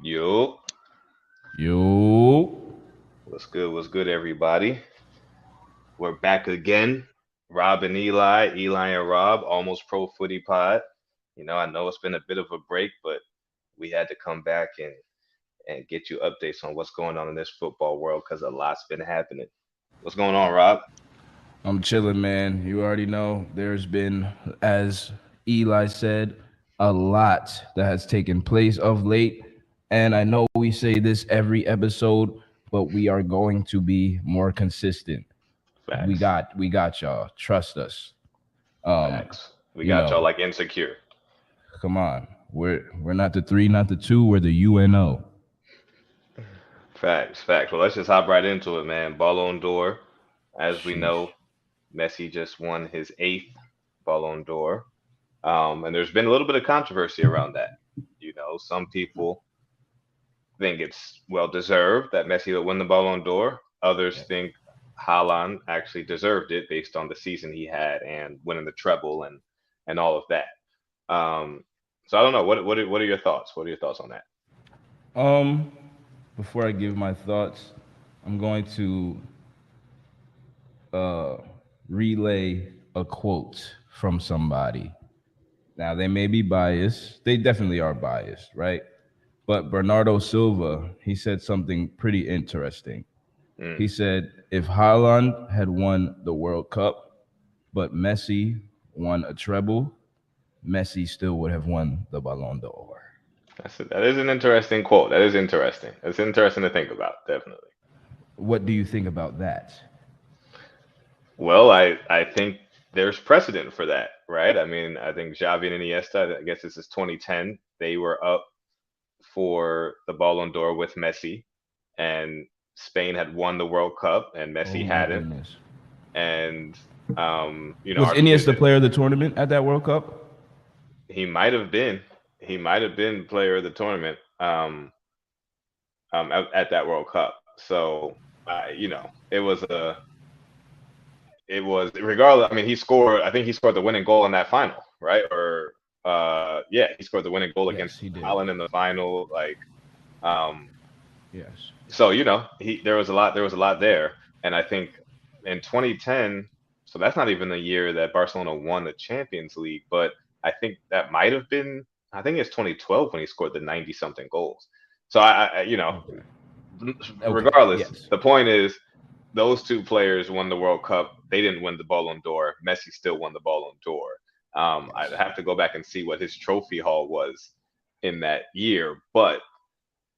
Yo, Yo. what's good? What's good, everybody? We're back again. Rob and Eli and Rob, almost pro footy pod. I know it's been a bit of a break, but we had to come back and get you updates on what's going on in this football world because a lot's been happening. What's going on, Rob? I'm chilling, man. You already know there's been, as Eli said, a lot that has taken place of late. And I know we say this every episode, but we are going to be more consistent. We Facts, got we got y'all. Trust us. Um, facts. We you got y'all know, like insecure. come on. We're not the three, not the two, we're the UNO. Facts, facts. Well, let's just hop right into it, man. Balon d'Or, as we Sheesh. know, Messi just won his eighth Balon d'Or. And there's been a little bit of controversy around that. Some people think it's well deserved that Messi will win the Ballon d'Or. Others Yes. think Haaland actually deserved it based on the season he had and winning the treble and all of that. Um, so I don't know. What are your thoughts? What are your thoughts on that? Um, Before I give my thoughts, I'm going to uh, relay a quote from somebody. Now, they may be biased. They definitely are biased, right? But Bernardo Silva, he said something pretty interesting. Mm, He said, if Haaland had won the World Cup, but Messi won a treble, Messi still would have won the Ballon d'Or. that is an interesting quote. That is interesting. It's interesting to think about, definitely. What do you think about that? Well, I think there's precedent for that, right? I mean, I think Xavi and Iniesta, I guess this is 2010. They were up for the Ballon d'Or with Messi, and Spain had won the World Cup, and Oh Messi my hadn't. goodness. And Was Iniesta the player of the tournament at that World Cup? he might have been, player of the tournament at that World Cup. So it was regardless. I mean, he scored. I think he scored the winning goal in that final, right? Or yeah, he scored the winning goal Yes, against he did. Holland in the final. Um, Yes. so he there was a lot there, and I think in 2010, so that's not even the year that Barcelona won the Champions League, but I think that might have been. I think it's 2012 when he scored the 90 something goals. So Okay. Okay. regardless, Yes. the point is those two players won the World Cup. They didn't win the Ballon d'Or. Messi still won the Ballon d'Or. I'd Yes. have to go back and see what his trophy haul was in that year, but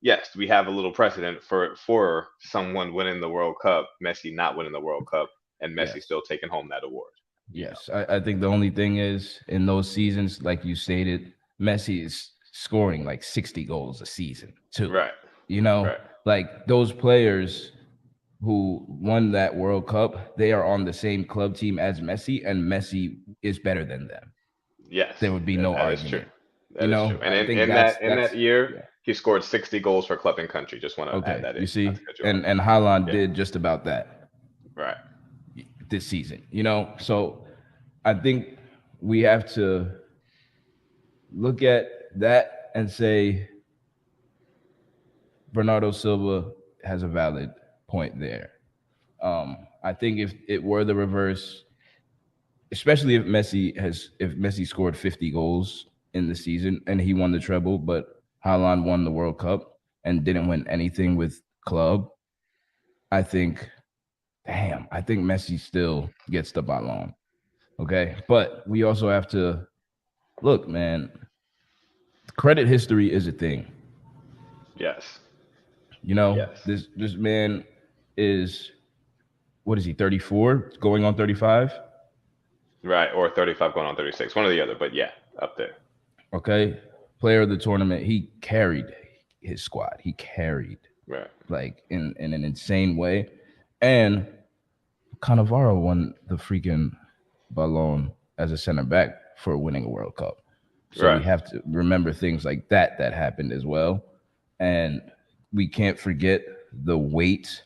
yes, we have a little precedent for someone winning the World Cup, Messi not winning the World Cup, and Messi Yes. still taking home that award. Yes. I think the only thing is in those seasons, like you stated, Messi is scoring like 60 goals a season too. Right, You know, right. like those players who won that World Cup, they are on the same club team as Messi, and Messi is better than them. Yes, There would be no that is true. argument. You That is true. know, And I in, think in that's that in that that's year, yeah. he scored 60 goals for club and country. Just want to add Okay, that in. you Not see, to cut you off. and Haaland Yeah. did just about that Right. this season. You know, so I think we have to look at that and say Bernardo Silva has a valid point there. I think if it were the reverse, especially if Messi scored 50 goals in the season and he won the treble, but Haaland won the World Cup and didn't win anything with club, I think, damn, I think Messi still gets the ballon. Okay. But we also have to look, man, credit history is a thing. Yes. You know, Yes. this man is what is he, 34, going on 35? Right. Or 35 going on 36. One or the other. But yeah, up there. Okay. Player of the tournament. He carried his squad. He carried Right. like in an insane way. And Cannavaro won the freaking Balon as a center back for winning a World Cup. So we Right. have to remember things like that happened as well. And we can't forget the weight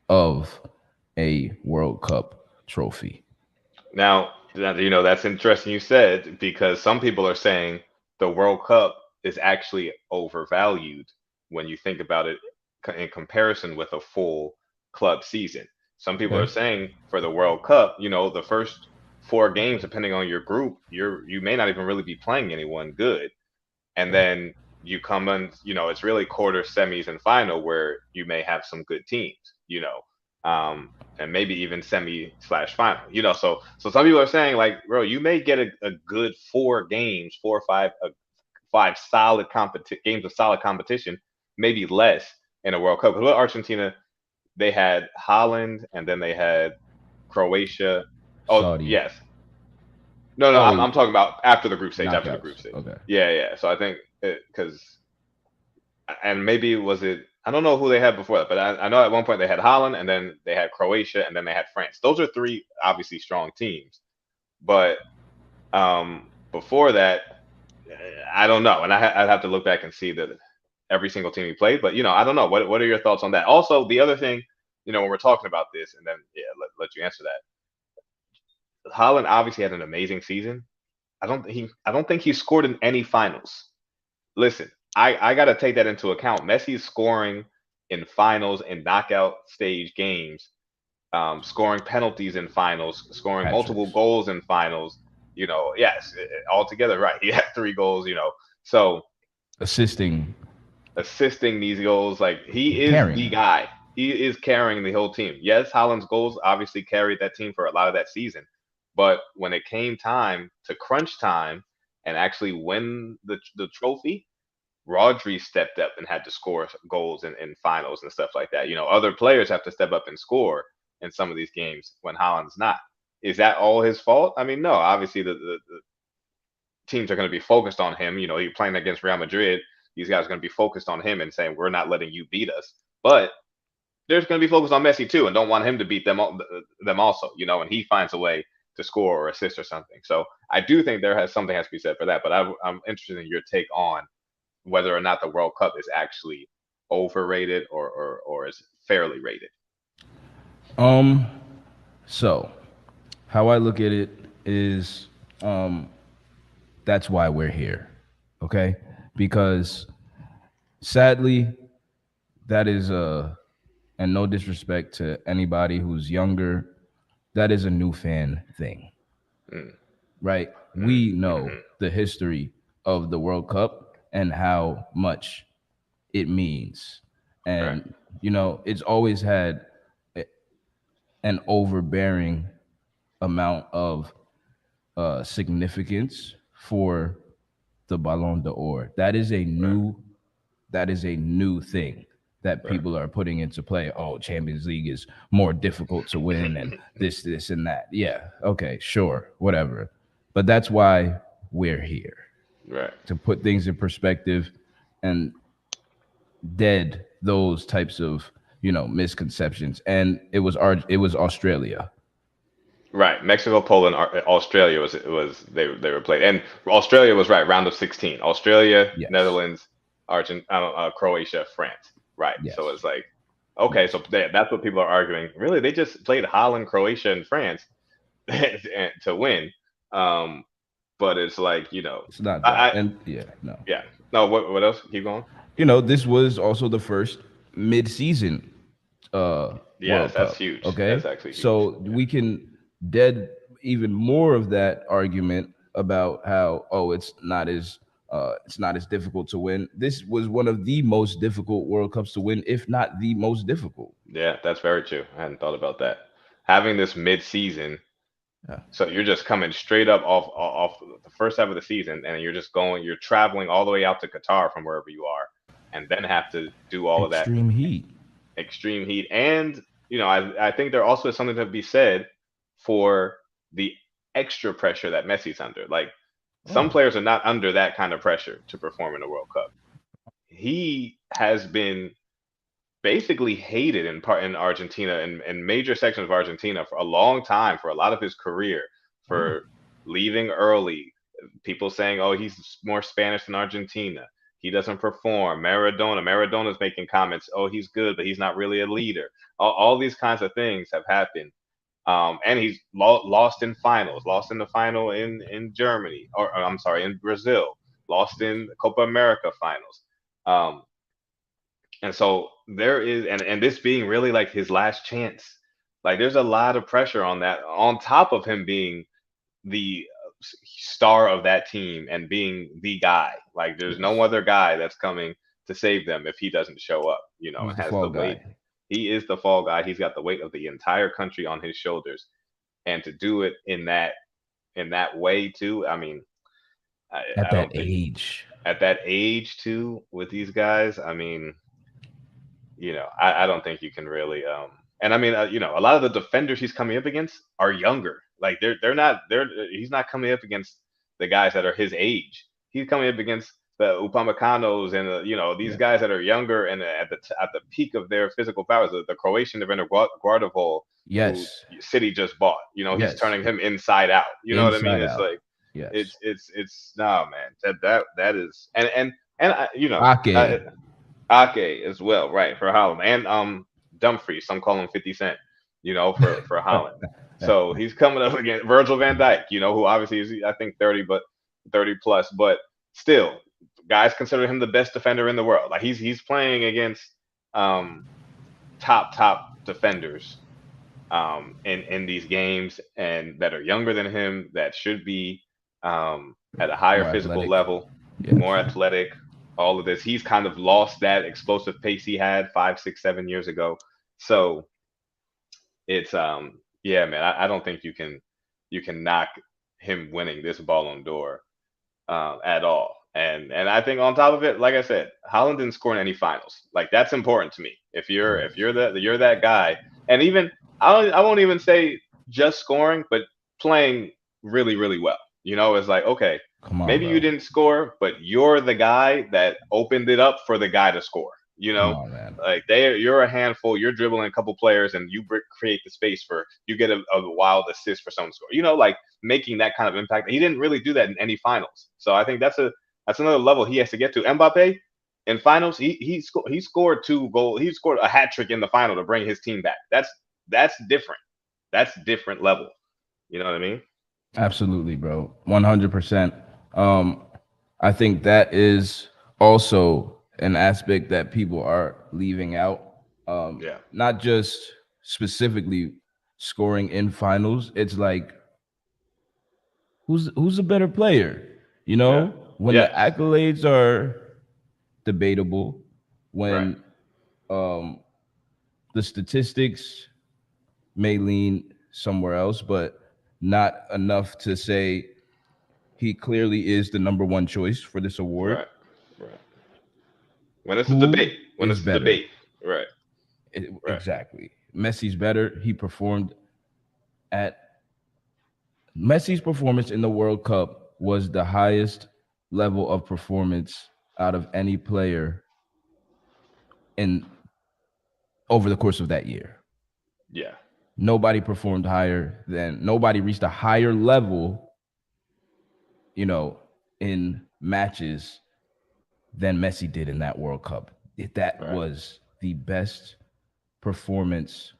of a World Cup trophy. Now, that's interesting you said because some people are saying the World Cup is actually overvalued when you think about it in comparison with a full club season. Some people are Okay. saying for the World Cup, the first 4 games, depending on your group, you may not even really be playing anyone good, and Okay. then you come in, it's really quarter, semis, and final where you may have some good teams, and maybe even semi slash final, so some people are saying like, bro, you may get a good 4 games, 4 or 5, 5 solid games of solid competition, maybe less in a World Cup. Because with Argentina, they had Holland and then they had Croatia. Oh Saudi. yes, no, no, I'm Oh, talking about after the group stage. After the group knockouts. stage. Okay. Yeah, yeah. So I think because and maybe was it, I don't know who they had before that, but I know at one point they had Holland and then they had Croatia and then they had France. Those are three obviously strong teams. But before that, I don't know, and I'd have to look back and see that every single team he played. But I don't know. What are your thoughts on that? Also, the other thing, when we're talking about this, and then yeah, let you answer that. Holland obviously had an amazing season. I don't think he scored in any finals. Listen, I got to take that into account. Messi's scoring in finals and knockout stage games, scoring penalties in finals, scoring Hat multiple tricks. goals in finals. Yes, altogether, right. He had 3 goals. So Assisting. assisting these goals, like he is the Carrying. guy. He is carrying the whole team. Yes, Holland's goals obviously carried that team for a lot of that season, but when it came time to crunch time and actually win the trophy, Rodri stepped up and had to score goals in finals and stuff like that. Other players have to step up and score in some of these games when Holland's not. Is that all his fault? I mean, no. Obviously, the teams are going to be focused on him. You're playing against Real Madrid. These guys are going to be focused on him and saying, we're not letting you beat us. But there's going to be focused on Messi too and don't want him to beat them also, and he finds a way to score or assist or something. So I do think something has to be said for that. But I'm interested in your take on whether or not the World Cup is actually overrated or is fairly rated. Um. So, how I look at it is, um, that's why we're here. Okay, because sadly, that is and no disrespect to anybody who's younger, that is a new fan thing, Mm, right? mm, We know mm-hmm. the history of the World Cup and how much it means. Right, And, it's always had an overbearing amount of significance for the Ballon d'Or. right, That is a new thing that right. people are putting into play. Oh, Champions League is more difficult to win, and this, and that. Yeah, okay, sure, whatever. But that's why we're here, Right, to put things in perspective and dead those types of misconceptions. And it was Australia. right. Mexico, Poland, Australia was they were played, and Australia was right. Round of 16. Australia, Yes, Netherlands, Croatia, France. Right. So yes, it's like, okay, so yes. that's what people are arguing. Really, they just played Holland, Croatia, and France to win. Um, but it's like, It's not that. I And yeah, no. yeah. No, what else? Keep going. This was also the first mid-season Yes, World that's Cup. huge. That's Okay, actually huge. so we can dead even more of that argument about how, it's not as difficult to win. This was one of the most difficult World Cups to win, if not the most difficult. Yeah, that's very true. I hadn't thought about that. Having this mid-season, Yeah. so you're just coming straight up off the first half of the season, and you're traveling all the way out to Qatar from wherever you are, and then have to do all of that Extreme heat. extreme heat. And I think there also is something to be said for the extra pressure that Messi's under. Like some Oh, players are not under that kind of pressure to perform in a World Cup. He has been basically hated in Argentina and major sections of Argentina for a long time, for a lot of his career, oh, for leaving early. People saying, "Oh, he's more Spanish than Argentina. He doesn't perform." Maradona's making comments, "Oh, he's good, but he's not really a leader." All these kinds of things have happened. And he's lost in finals, lost in the final in Germany, or I'm sorry, in Brazil. lost in the Copa America finals. Um, and so there is, and this being really like his last chance. Like there's a lot of pressure on that, on top of him being the star of that team and being the guy. Like there's no Yes. other guy that's coming to save them if he doesn't show up, He's and the has fall the weight. guy. He is the fall guy. He's got the weight of the entire country on his shoulders. And to do it in that way too, I mean, I, At I that don't think age. at that age too with these guys, I mean, I don't think you can really and I mean, a lot of the defenders he's coming up against are younger. Like they're not they're he's not coming up against the guys that are his age. He's coming up against the Upamecano's and these Yes. guys that are younger and at the peak of their physical powers. The Croatian defender Guardavol, who Yes. City just bought. He's Yes. turning him inside out. You know what I mean? Inside It's out. like Yes. it's no man. That is and Ake. Ake as well, right, for Holland, and Dumfries. Some call him 50 Cent, for Holland. So he's coming up against Virgil van Dijk, who obviously is I think 30, but 30 plus, but still, guys consider him the best defender in the world. Like he's playing against um top defenders in these games and that are younger than him that should be at a higher More physical athletic. level, Yes. more athletic, all of this. He's kind of lost that explosive pace he had 5, 6, 7 years ago. So it's yeah, man, I don't think you can knock him winning this Ballon d'Or at all. And I think on top of it, like I said, Holland didn't score in any finals. Like that's important to me. If you're Yes. if you're that you're that guy, and even I won't even say just scoring, but playing really really well. It's like okay, Come on, maybe you bro. didn't score, but you're the guy that opened it up for the guy to score. You Come know, on, man. like you're a handful. You're dribbling a couple players, and you create the space for you get a wild assist for someone to score. Like making that kind of impact. He didn't really do that in any finals. So I think that's another level he has to get to. Mbappe in finals, he scored 2 goals. He scored a hat trick in the final to bring his team back. That's different. That's different level. You know what I mean? Absolutely, bro. 100%. Um, I think that is also an aspect that people are leaving out. Yeah. Not just specifically scoring in finals. It's like who's a better player? Yeah. When the Yes. accolades are debatable, Right. when um, the statistics may lean somewhere else, but not enough to say he clearly is the number one choice for this award. Right. Right. When it's a Who debate. When is it's a better? debate. Right. Right. Exactly. Messi's better. He performed at Messi's performance in the World Cup was the highest level of performance out of any player in over the course of that year. Yeah. Nobody reached a higher level, in matches than Messi did in that World Cup. That Right. was the best performance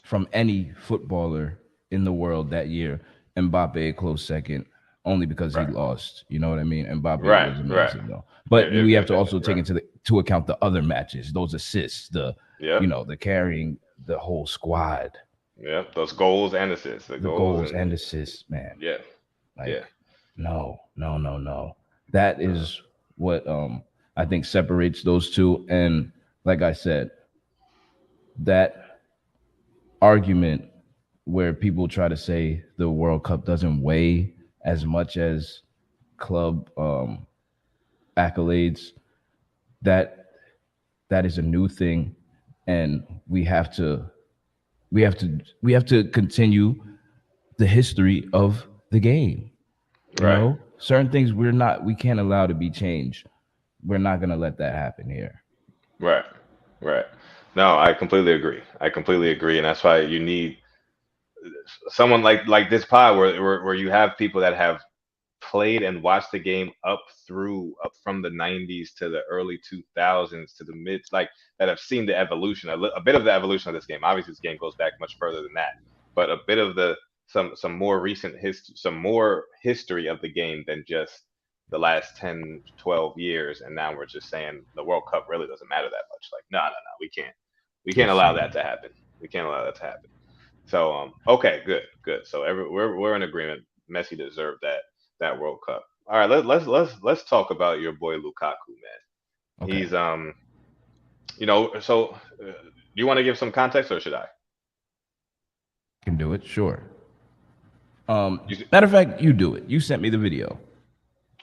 from any footballer in the world that year. Mbappe a close second, only because he Right. lost. You know what I mean? Mbappe Right. was Right. amazing though. But we have to also take Right. into account the other matches, those assists, Yep. the carrying the whole squad, Yep. Those goals and assists. The the goals goals and and assists, man. yeah. Yeah. Like, no, no, no, no. That Uh, is what I think separates those two. And like I said, that argument where people try to say the World Cup doesn't weigh as much as club accolades, that that is a new thing, and we have to continue the history of the game. right. Certain things we can't allow to be changed. We're not gonna let that happen here. Right. Right. No, I completely agree. I completely agree, and that's why you need someone like this pod where you have people that have played and watched the game up from the 90s to the early 2000s to the mid, like that have seen the evolution, a bit of the evolution of this game. Obviously this game goes back much further than that, but a bit of the some more recent history, some more history of the game than just the last 10, 12 years, and now we're just saying the World Cup really doesn't matter that much. Like, no, no, no, we can't allow that Insane. to happen. We can't allow that to happen. So, okay, good, good. So we're in agreement. Messi deserved that World Cup. All right, let's talk about your boy Lukaku, man. Okay, He's so do you want to give some context or should I? can do it. Sure. You, Matter of fact, you do it. You sent me the video.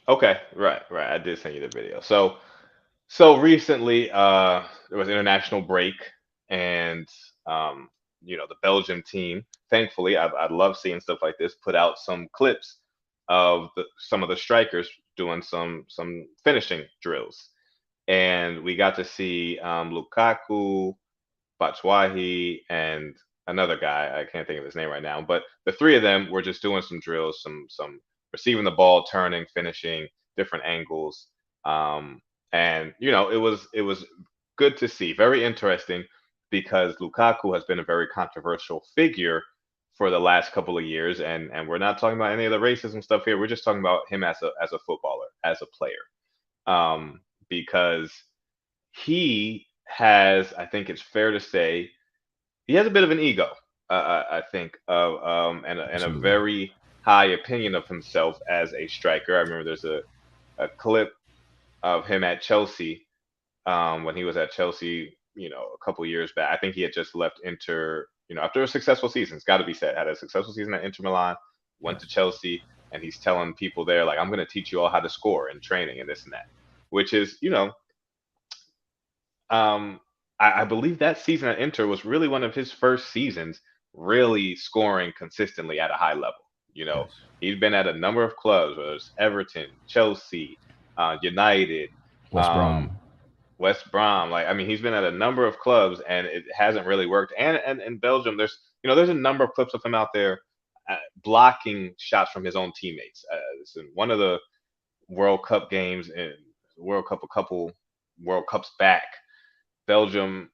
okay, right, right. I did send you the video. So recently, there was international break, and um, the Belgium team. Thankfully, I love seeing stuff like this. Put out some clips of some of the strikers doing some finishing drills, and we got to see Lukaku, Batshuayi, and another guy. I can't think of his name right now, but the three of them were just doing some drills, some receiving the ball, turning, finishing, different angles. Um, and it was good to see, very interesting because Lukaku has been a very controversial figure for the last couple of years, and we're not talking about any of the racism stuff here. We're just talking about him as a footballer, as a player, because he has, I think it's fair to say, he has a bit of an ego. I think of and a Absolutely. very high opinion of himself as a striker. I remember there's a clip of him at Chelsea when he was at Chelsea, a couple years back. I think he had just left Inter, after a successful season. It's got to be said, had a successful season at Inter Milan, went to Yes. Chelsea, and he's telling people there like, "I'm going to teach you all how to score in training and this and that," which is, um, I believe that season at Inter was really one of his first seasons really scoring consistently at a high level. You know, Yes. he'd been at a number of clubs, whether it's Everton, Chelsea, United, West um, Brom. West Brom. Like, I mean, he's been at a number of clubs, and it hasn't really worked. And in Belgium, there's a number of clips of him out there blocking shots from his own teammates. It's in one of the World Cup games and World Cup a couple World Cups back. Belgium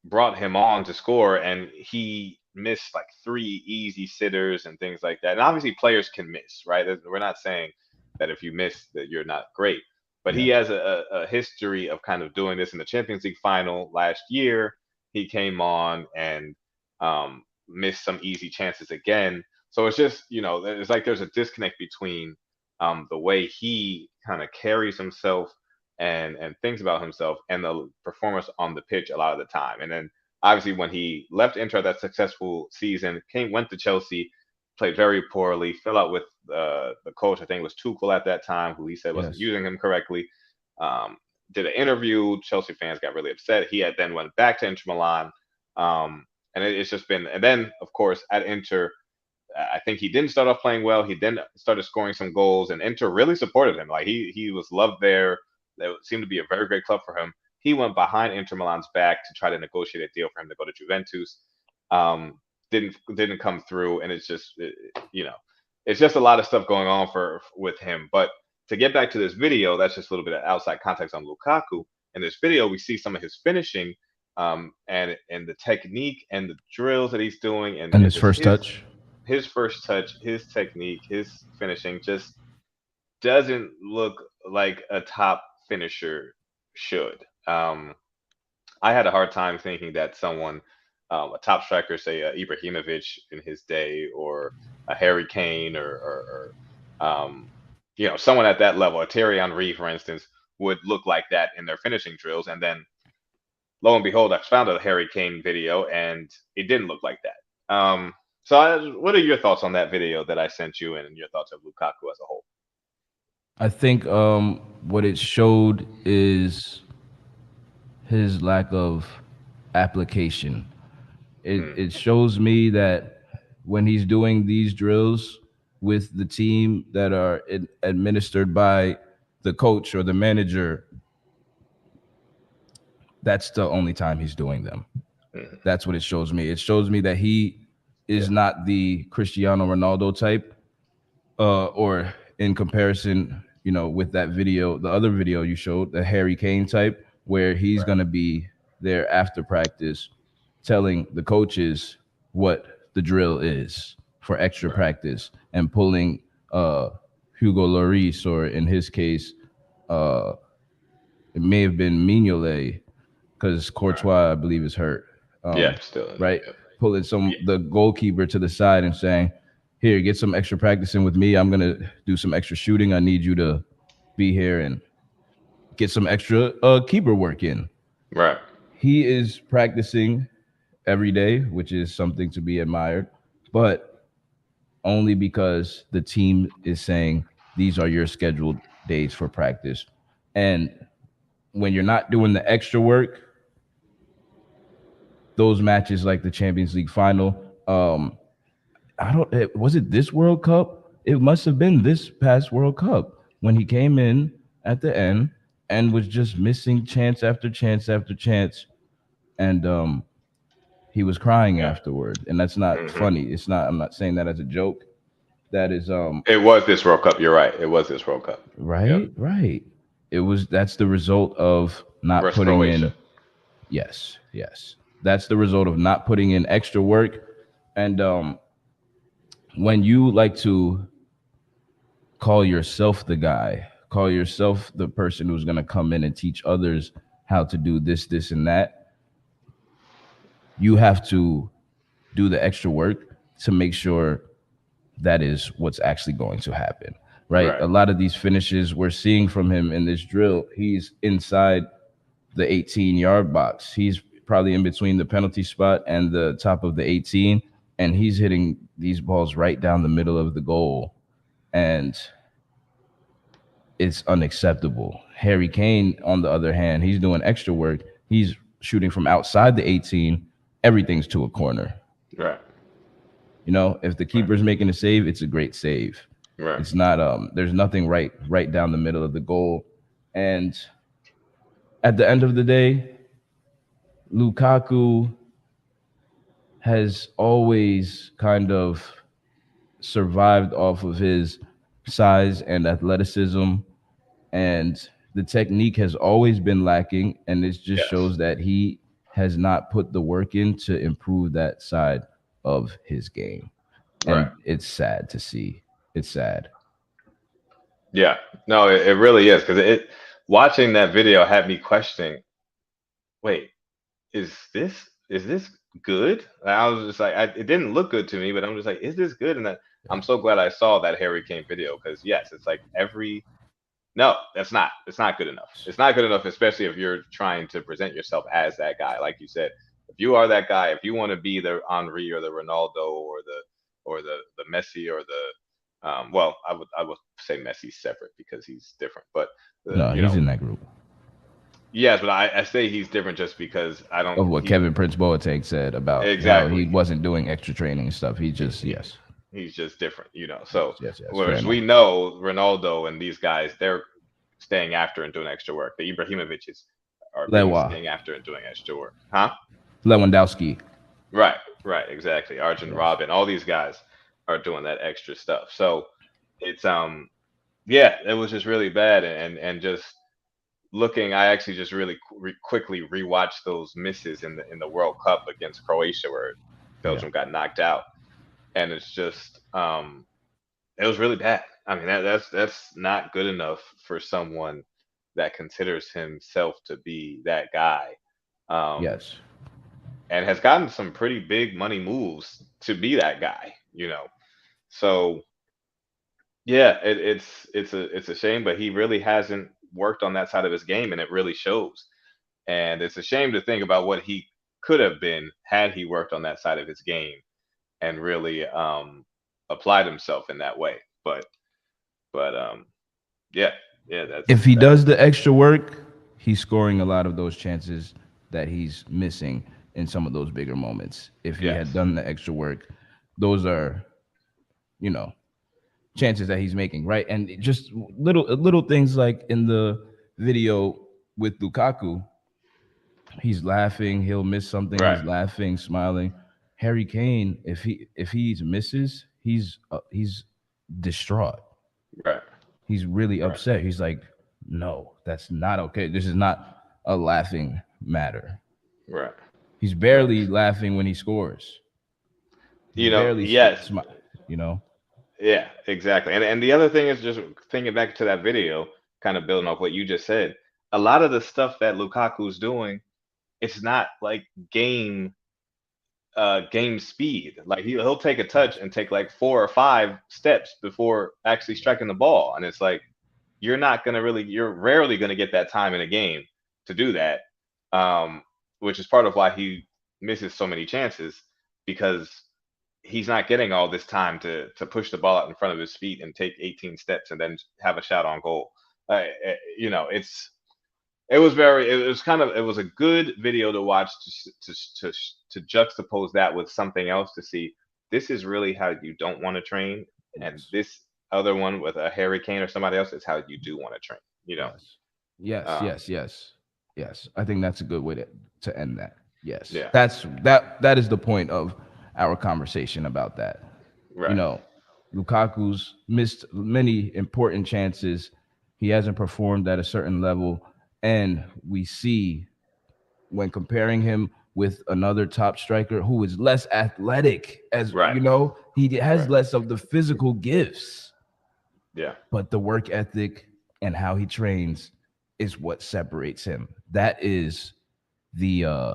brought him on to score, and he missed like three easy sitters and things like that. And obviously, players can miss, right? We're not saying that if you miss that you're not great, but he Yes. has a history of kind of doing this in the Champions League final last year. He came on and missed some easy chances again. So it's just, it's like there's a disconnect between the way he kind of carries himself and thinks about himself and the performance on the pitch a lot of the time. And then obviously when he left Inter that successful season, went to Chelsea, played very poorly, fell out with the coach. I think it was Tuchel at that time, who he said wasn't Yes. using him correctly. Um, did an interview. Chelsea fans got really upset. He had then went back to Inter Milan, and it's just been. And then of course at Inter, I think he didn't start off playing well. He then started scoring some goals, and Inter really supported him. Like he was loved there. It seemed to be a very great club for him. He went behind Inter Milan's back to try to negotiate a deal for him to go to Juventus. Um, didn't come through, and it's just a lot of stuff going on for with him. But to get back to this video, that's just a little bit of outside context on Lukaku. In this video, we see some of his finishing, and the technique and the drills that he's doing, and And and his just first touch. his first touch, his technique, his finishing just doesn't look like a top finisher should. I had a hard time thinking that someone, a top striker, say Ibrahimovic in his day, or a Harry Kane, or someone at that level, a Thierry Henry, for instance, would look like that in their finishing drills. And then lo and behold, I found a Harry Kane video, and it didn't look like that. What are your thoughts on that video that I sent you, and your thoughts of Lukaku as a whole? I think what it showed is his lack of application. Mm, It shows me that when he's doing these drills with the team that are administered by the coach or the manager, that's the only time he's doing them. mm, That's what it shows me. It shows me that he yeah, is not the Cristiano Ronaldo type, or in comparison, with that video, the other video you showed, the Harry Kane type, where he's right, going to be there after practice telling the coaches what the drill is for extra right, practice and pulling uh, Hugo Lloris, or in his case, uh, it may have been Mignolet because Right. Courtois, I believe, is hurt. Yeah, still in there. Right, Yep. pulling some Yeah. the goalkeeper to the side and saying, "Here, get some extra practicing with me. I'm gonna do some extra shooting. I need you to be here and get some extra keeper work in." Right. He is practicing every day, which is something to be admired, but only because the team is saying these are your scheduled days for practice. And when you're not doing the extra work, those matches like the Champions League final, I don't was it this World Cup? It must have been this past World Cup when he came in at the end and was just missing chance after chance after chance. And he was crying Yeah. afterward. And that's not Hmm. funny. It's not, I'm not saying that as a joke. That is It was this World Cup. You're right. It was this World Cup. Yep. right. It was, that's the result of not Versus putting Croatia. in, yes. That's the result of not putting in extra work. And when you like to call yourself the guy, call yourself the person who's going to come in and teach others how to do this, and that, you have to do the extra work to make sure that is what's actually going to happen, right? Right. A lot of these finishes we're seeing from him in this drill, he's inside the 18-yard box. He's probably in between the penalty spot and the top of the 18, and he's hitting these balls right down the middle of the goal. And it's unacceptable. Harry Kane, on the other hand, he's doing extra work. He's shooting from outside the 18. Everything's to a corner. Right. You know, if the Right. keeper's making a save, it's a great save. Right. It's not there's nothing right down the middle of the goal. And at the end of the day, Lukaku has always kind of survived off of his size and athleticism, and the technique has always been lacking, and it just Yes. shows that he has not put the work in to improve that side of his game. Right. And it's sad to see. It's sad. Yeah. No, it really is because it watching that video had me questioning. Wait, is this good? I was just like, it didn't look good to me, but I'm just like, is this good? And I'm so glad I saw that Harry Kane video because yes, it's like every no, that's not. It's not good enough. It's not good enough, especially if you're trying to present yourself as that guy. Like you said, if you are that guy, if you want to be the Henri or the Ronaldo or the Messi or the well, I would say Messi's separate because he's different. But the No, you he's know in that group yes, but I say he's different just because I don't of what he Kevin Prince Boateng said about how he exactly wasn't doing extra training and stuff. He he, just, he yes, he's just different. So yes, fair whereas enough. we know Ronaldo and these guys, they're staying after and doing extra work. The Ibrahimoviches are being Lewa, staying after and doing extra work. Huh? Lewandowski, Right, right, exactly. Arjun yes, Robin, all these guys are doing that extra stuff. So it's yeah, it was just really bad and just looking I actually just really quickly rewatched those misses in the World Cup against Croatia where yeah, Belgium got knocked out and it's just it was really bad. I mean, that's not good enough for someone that considers himself to be that guy, um, yes, and has gotten some pretty big money moves to be that guy. So yeah, it's a shame, but he really hasn't worked on that side of his game, and it really shows. And it's a shame to think about what he could have been had he worked on that side of his game and really applied himself in that way. But yeah, yeah, if he that's does the extra work, he's scoring a lot of those chances that he's missing in some of those bigger moments. If he had yes, done the extra work, those are, you know, chances that he's making, right? And just little things like in the video with Lukaku, he's laughing, he'll miss something, right, he's laughing, smiling. Harry Kane, if he misses, he's distraught. right, He's really right, upset. He's like, no, that's not okay. This is not a laughing matter. right, He's right. barely laughing when he scores. He's You know, barely yes, you know. Yeah, exactly. And the other thing is just thinking back to that video, kind of building off what you just said. A lot of the stuff that Lukaku's doing, it's not like game speed. Like he'll take a touch Yes. and take like 4 or 5 steps before actually striking the ball. And it's like you're rarely gonna get that time in a game to do that. Um, which is part of why he misses so many chances because he's not getting all this time to push the ball out in front of his feet and take 18 steps and then have a shot on goal. It was a good video to watch to juxtapose that with something else to see this is really how you don't want to train, and Yes. this other one with a Harry Kane or somebody else is how you do want to train. Yes. Yes. Um, Yes. Yes. Yes. I think that's a good way to end that. Yes. yeah, That is the point of our conversation about that. You right, know, Lukaku's missed many important chances. He hasn't performed at a certain level. And we see when comparing him with another top striker who is less athletic, as right, you know, he has right, less of the physical gifts, yeah, but the work ethic and how he trains is what separates him. That is the uh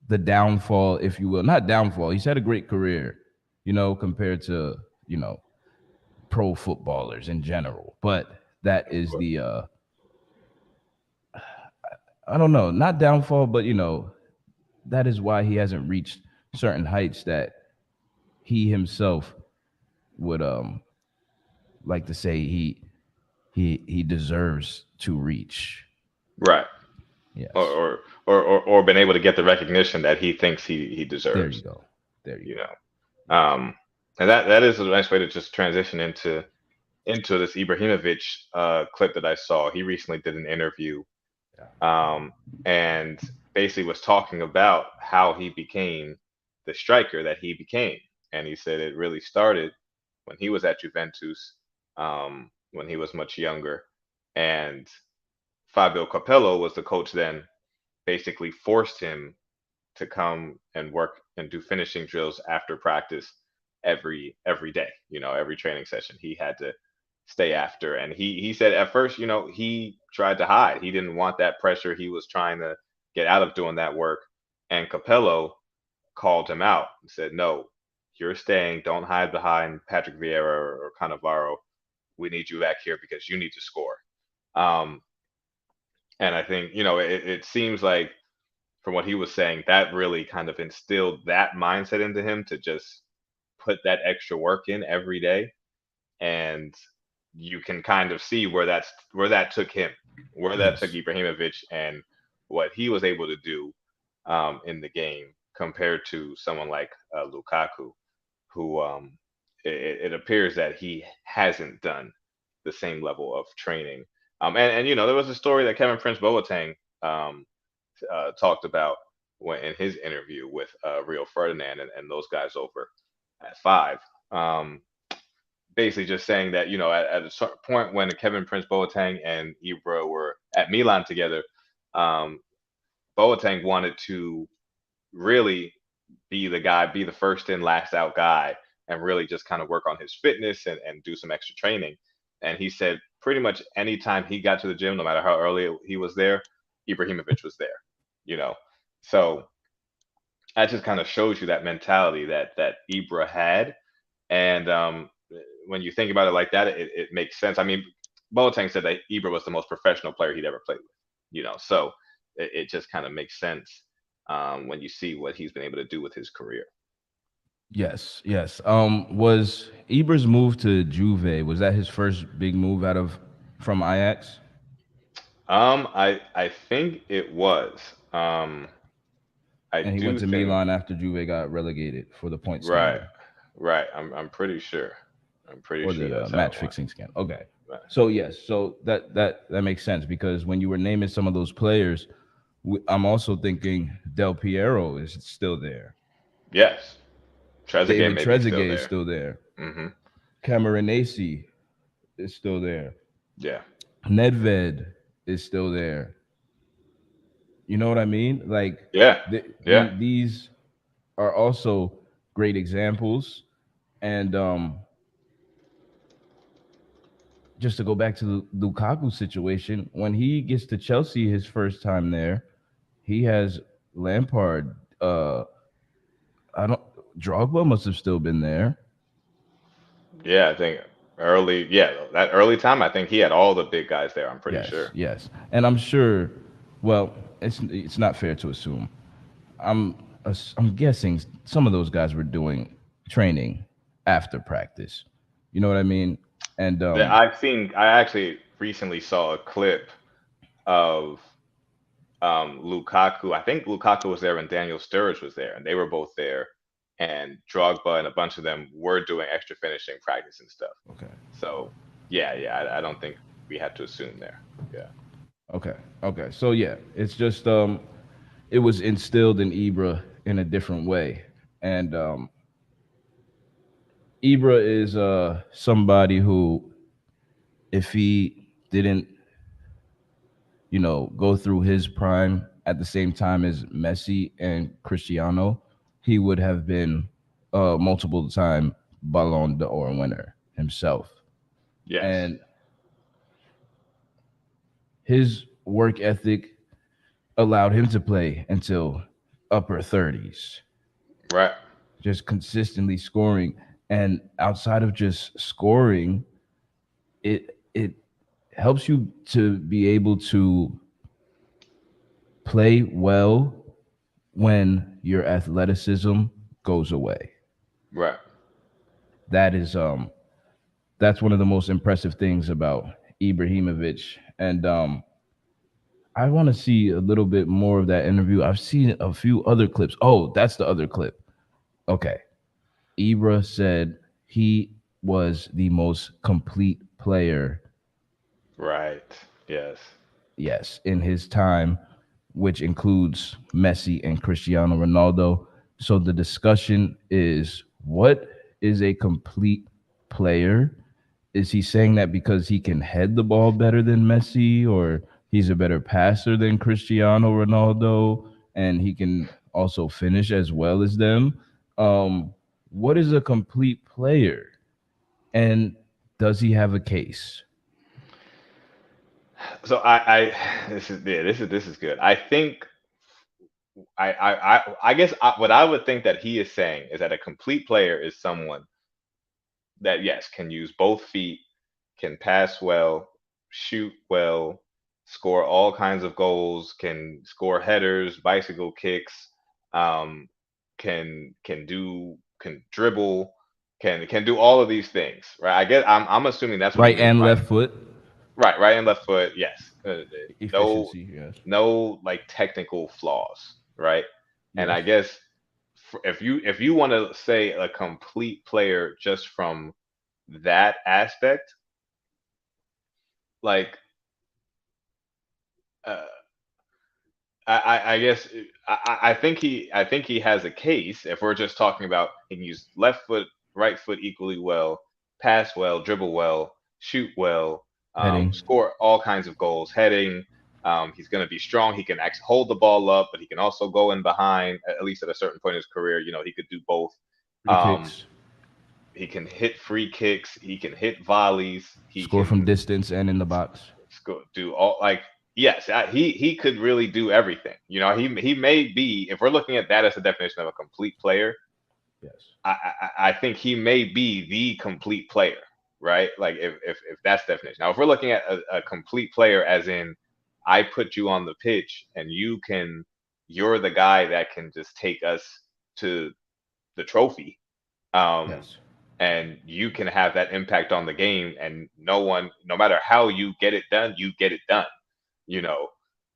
the downfall, if you will. Not downfall. He's had a great career, compared to, pro footballers in general. But that of is course, the I don't know, not downfall, but that is why he hasn't reached certain heights that he himself would like to say he deserves to reach. right, or Yes. or or been able to get the recognition that he thinks he There you deserves. go. There you You go. know, and that is a nice way to just transition into this Ibrahimovic clip that I saw. He recently did an interview, Yeah. um, and basically was talking about how he became the striker that he became. And he said it really started when he was at Juventus, when he was much younger. And Fabio Capello was the coach then, basically forced him to come and work and do finishing drills after practice every day. Every training session he had to stay after. And he said at first, he tried to hide. He didn't want that pressure. He was trying to get out of doing that work. And Capello called him out and said, "No, you're staying. Don't hide behind Patrick Vieira or Cannavaro. We need you back here because you need to score." Um, and I think it seems like from what he was saying, that really kind of instilled that mindset into him to just put that extra work in every day. And you can kind of see where that took him, where that took Yes. Ibrahimovic, and what he was able to do in the game compared to someone like Lukaku, who it appears that he hasn't done the same level of training. And there was a story that Kevin Prince Boateng um, talked about in his interview with Rio Ferdinand and those guys over at Five. Um, Basically, just saying that at a certain point when Kevin Prince Boateng and Ibra were at Milan together, um, Boateng wanted to really be the guy, be the first in, last out guy, and really just kind of work on his fitness and do some extra training. And he said pretty much anytime he got to the gym, no matter how early he was there, Ibrahimovic was there. You know, so that just kind of shows you that mentality that Ibra had. And when you think about it like that, it makes sense. I mean, Boateng said that Ibra was the most professional player he'd ever played with. So it just kind of makes sense when you see what he's been able to do with his career. Yes, yes. Was Ibra's move to Juve, was that his first big move out of from Ajax? I think it was. I And he went do to think Milan after Juve got relegated for the point right, scandal right. I'm pretty sure. I'm pretty or sure the that's how match it went. fixing scandal. Okay. Right. So yes, so that makes sense because when you were naming some of those players, I'm also thinking Del Piero is still there. Yes, Trezeguet David may be still Trezeguet is there. still there. Hmm. Cameronesi is still there. Yeah, Nedved is still there. You know what I mean? Like yeah, yeah. these are also great examples, and just to go back to the Lukaku situation, when he gets to Chelsea his first time there, he has Lampard. I don't. Drogba must have still been there. Yeah, I think early. Yeah, that early time, I think he had all the big guys there. I'm pretty Yes, sure. yes, and I'm sure. Well, it's not fair to assume. I'm I'm guessing some of those guys were doing training after practice. You know what I mean? And That I've seen. I actually recently saw a clip of Lukaku. I think Lukaku was there when Daniel Sturridge was there, and they were both there. And Drogba and a bunch of them were doing extra finishing practice and stuff. okay, So yeah, yeah, I don't think we had to assume there. Yeah, okay, okay. So yeah, it's just it was instilled in Ibra in a different way, and Ibra is somebody who, if he didn't, go through his prime at the same time as Messi and Cristiano, he would have been a multiple time Balon d'Or winner himself. yes, And his work ethic allowed him to play until upper 30s, right, just consistently scoring. And outside of just scoring, it helps you to be able to play well when your athleticism goes away. right. That is that's one of the most impressive things about Ibrahimovic. And I want to see a little bit more of that interview. I've seen a few other clips. Oh, that's the other clip. Okay. Ibra said he was the most complete player, Right. Yes. yes, in his time, which includes Messi and Cristiano Ronaldo. So the discussion is, what is a complete player? Is he saying that because he can head the ball better than Messi, or he's a better passer than Cristiano Ronaldo, and he can also finish as well as them? What is a complete player? And does he have a case? So I this is yeah, this is good. I think I guess what I would think that he is saying is that a complete player is someone that yes can use both feet, can pass well, shoot well, score all kinds of goals, can score headers, bicycle kicks, um, can dribble, can do all of these things, right? I guess I'm assuming that's what he Right means and by left foot right and left foot. Yes, no efficiency, yes. no like technical flaws, right? And I Yes. guess if you want to say a complete player just from that aspect, like uh, I guess I think he has a case if we're just talking about he can use left foot, right foot equally well, pass well, dribble well, shoot well, Heading. score all kinds of goals, heading. He's going to be strong. He can actually hold the ball up, but he can also go in behind. At least at a certain point in his career, he could do both. Free Um, kicks. he can hit free kicks. He can hit volleys. He Score from can distance and in the box. do all like yes, he could really do everything. He may be if we're looking at that as a definition of a complete player. Yes. I think he may be the complete player, right? Like if that's definition. Now, if we're looking at a complete player, as in I put you on the pitch and you're the guy that can just take us to the trophy. Um, Yes. and you can have that impact on the game, and no matter how you get it done, you get it done. You know,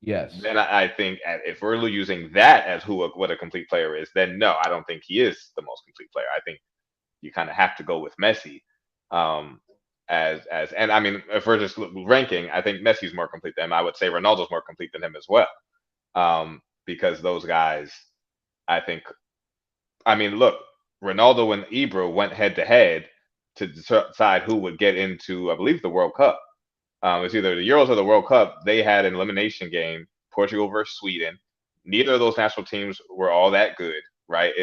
Yes. then I think if we're using that as what a complete player is, then no, I don't think he is the most complete player. I think you kind of have to go with Messi. Um, and I mean, if we're just ranking, I think Messi's more complete than him. I would say Ronaldo's more complete than him as well. Because those guys, I think, I mean, look, Ronaldo and Ibra went head to head to decide who would get into, I believe, the World Cup. It's either the Euros or the World Cup. They had an elimination game, Portugal versus Sweden. Neither of those national teams were all that good, right?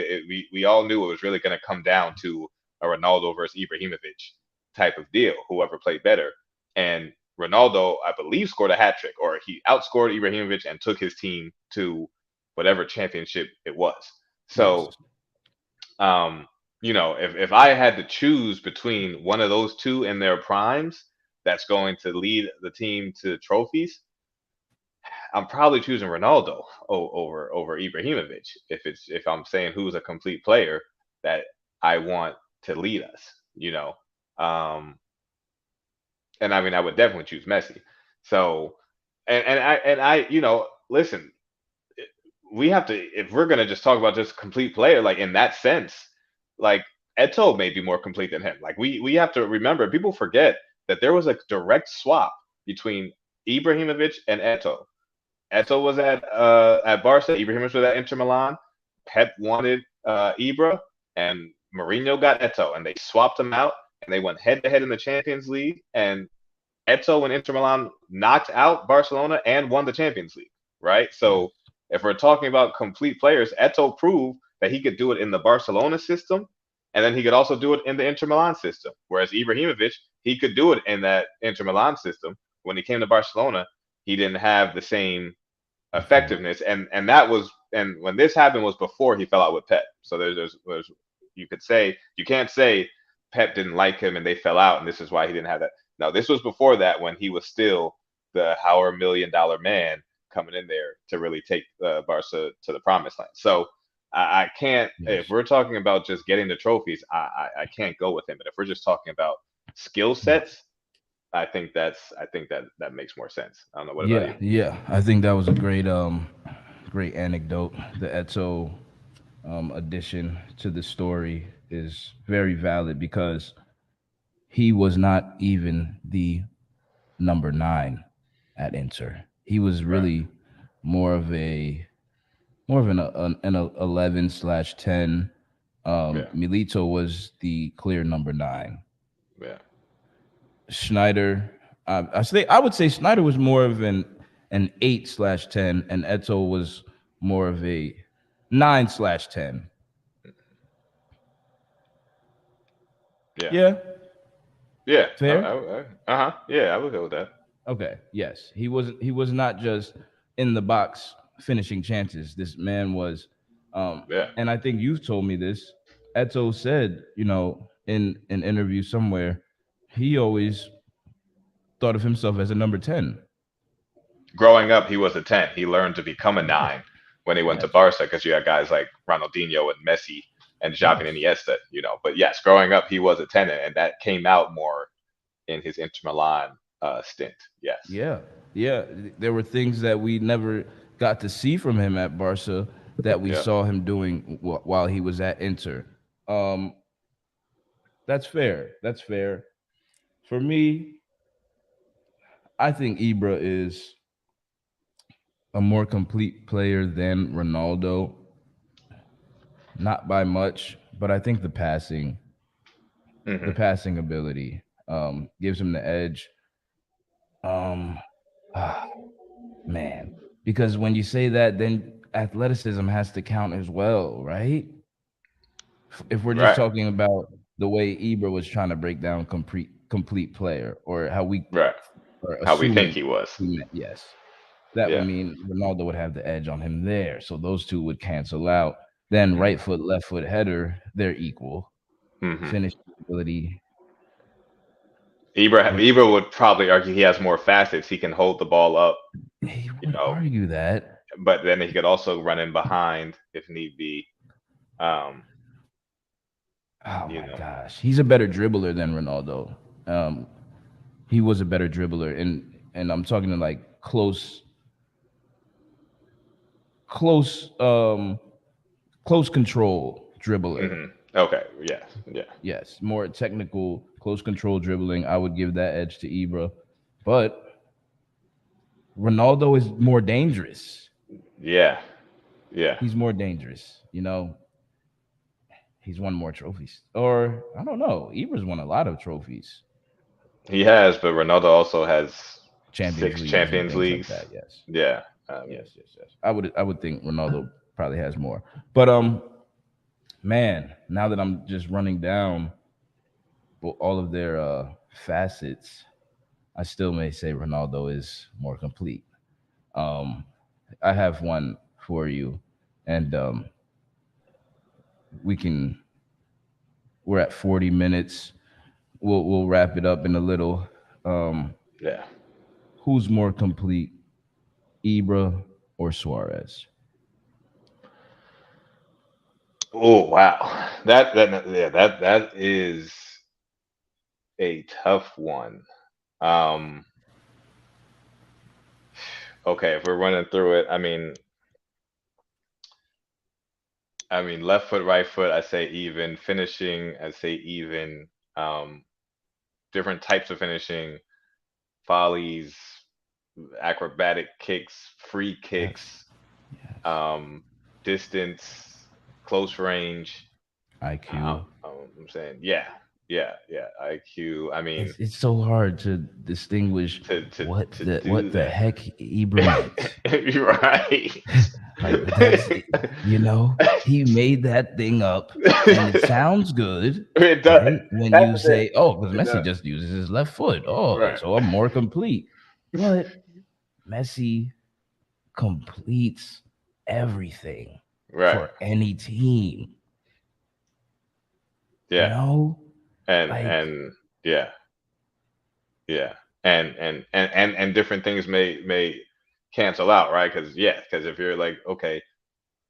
We all knew it was really going to come down to a Ronaldo versus Ibrahimovic type of deal, whoever played better. and Ronaldo, I believe, scored a hat trick, or he outscored Ibrahimovic and took his team to whatever championship it was. Yes. So, um, if I had to choose between one of those two in their primes, that's going to lead the team to trophies. I'm probably choosing Ronaldo over Ibrahimovic if I'm saying who's a complete player that I want to lead us, Um, and I mean I would definitely choose Messi. So, and I listen, we have to, if we're gonna just talk about just complete player, like in that sense, like Eto may be more complete than him. Like we have to remember, people forget that there was a direct swap between Ibrahimovic and Eto. Eto was at Barca. Ibrahimovic was at Inter Milan. Pep wanted Ibra, and Mourinho got Eto, and they swapped them out, and they went head to head in the Champions League. And Eto and Inter Milan knocked out Barcelona and won the Champions League. Right. Yes. So if we're talking about complete players, Eto proved that he could do it in the Barcelona system, and then he could also do it in the Inter Milan system. Whereas Ibrahimovic, he could do it in that Inter Milan system. When he came to Barcelona, he didn't have the same Performance. effectiveness, and that was, and when this happened was before he fell out with Pep. So there's you could say, you can't say Pep didn't like him and they fell out and this is why he didn't have that. No, this was before that, when he was still the $500 million man coming in there to really take Barca to the promised land. So I can't, if Yes. we're talking about just getting the trophies, I can't go with him. But if we're just talking about skill sets, I think that makes more sense. I don't know. What about Yeah, you? yeah. I think that was a great anecdote. The Eto addition to the story is very valid because he was not even the number 9 at Inter. He was Right. really more of a more of an 11/10. Yeah. Milito was the clear number 9. Yeah. Schneider, I would say Schneider was more of an 8/10, and Eto was more of a 9/10. Yeah. Yeah, Yeah. fair. Uh-huh. Yeah, I would go with that. Okay, yes, he was not just in the box finishing chances. This man was, Yeah. and I think you've told me this. Eto said, in an interview somewhere, he always thought of himself as a number 10. Growing up, he was a 10. He learned to become a 9 when he went to Yes, Barca, because you had guys like Ronaldinho and Messi and Xavi and yes. Iniesta. But yes, growing up, he was a 10, and that came out more in his Inter Milan stint. Yes. Yeah, yeah. There were things that we never got to see from him at Barca that we Yeah. saw him doing while he was at Inter. Um, that's fair. That's fair. For me, I think Ibra is a more complete player than Ronaldo, not by much, but I think the Hmm. passing ability gives him the edge. Um, ah, man, because when you say that, then athleticism has to count as well, right? If we're just Right. talking about the way Ibra was trying to break down complete player, or how we Right. are How we think assuming he was. he meant, yes, that would Yeah. mean Ronaldo would have the edge on him there. So those two would cancel out. Then right Hmm. foot, left foot header, they're equal. Hmm. Finishing ability, it, Ibra would probably argue he has more facets. He can hold the ball up, he you would know, argue that. but then he could also run in behind if need be. Um, Oh you my know. gosh, he's a better dribbler than Ronaldo. Um, he was a better dribbler, and I'm talking to like close, close control dribbler. Hmm. Okay. Yes. Yeah. Yes, more technical, close control dribbling. I would give that edge to Ibra, but Ronaldo is more dangerous. Yeah. Yeah. He's more dangerous. He's won more trophies, or I don't know. Ibra's won a lot of trophies, He has, but Ronaldo also has Champions six Leagues, and Champions things like Leagues. that. Yes, Yeah. I mean, yes. I would think Ronaldo probably has more, but man, now that I'm just running down all of their facets, I still may say Ronaldo is more complete. Um, I have one for you, and we can. We're at 40 minutes. We'll wrap it up in a little. Um, Yeah. who's more complete, Ibra or Suarez? Oh wow, that is a tough one. Um, okay, if we're running through it, I mean, left foot, right foot, I say even. Finishing, I say even. Um, different types of finishing, volleys, acrobatic kicks, free Yes, kicks, yes. um, distance, close range. IQ. I'm saying, yeah, yeah. IQ. I mean, It's so hard to distinguish to to what to what do the that. heck Ibra meant. You're right. Like that's he made that thing up, and it sounds good, It does. right? When That's you the thing. say, "Oh, because It Messi does. just uses his left foot," oh, Right. so I'm more complete. But Messi completes everything Right. for any team. You Yeah. know, like And yeah, yeah. And different things may cancel out, right? Because if you're like, okay,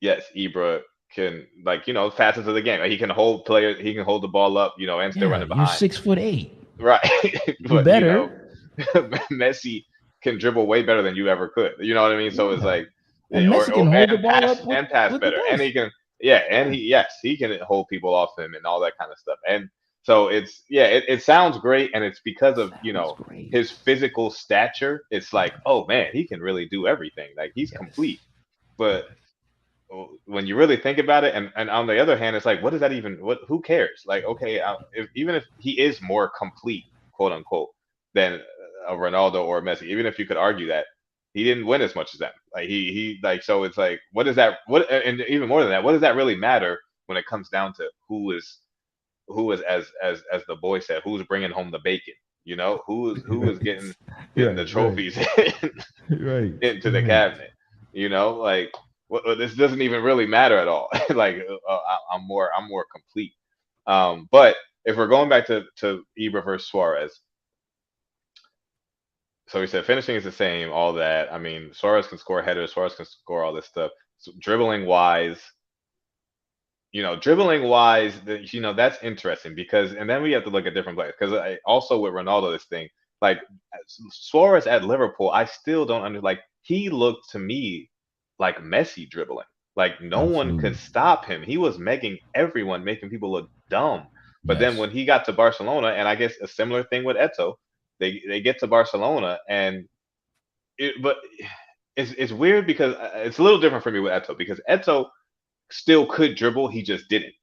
yes, Ibra can, like, facets of the game. Like, he can hold players, he can hold the ball up, and still run yeah, it you're behind. 6'8". Right. You But better, Messi can dribble way better than you ever could. You know what I mean? So it's yeah. like, And yeah, Messi can or hold the and ball pass up and pass with the better. And he best. can, yeah, and Yeah, he can hold people off him and all that kind of stuff. And so it's, yeah, it sounds great, and it's because of, sounds great. his physical stature. It's like, oh man, he can really do everything. Like, he's Yes, complete. But when you really think about it, and on the other hand, it's like, what does that even, what, who cares? Like, okay, if even if he is more complete, quote unquote, than a Ronaldo or a Messi, even if you could argue that he didn't win as much as them, like, he like, so it's like, what does that, what, and even more than that, what does that really matter when it comes down to who is, as the boy said, who's bringing home the bacon? Who is getting right, the right, trophies right, into the right. cabinet. Like, this doesn't even really matter at all. Like, I'm more complete. But if we're going back to Ibra versus Suarez, so we said finishing is the same, all that. I mean, Suarez can score headers, Suarez can score all this stuff. So dribbling wise, that's interesting, because, and then we have to look at different players, because I also, with Ronaldo, this thing, like, Suarez at Liverpool, I still don't like, he looked to me like Messi dribbling. Like, no one could Absolutely. stop him. He was making people look dumb. But then Yes. when he got to Barcelona, and I guess a similar thing with Eto, they get to Barcelona, and but it's weird, because it's a little different for me with Eto, because Eto still could dribble, he just didn't.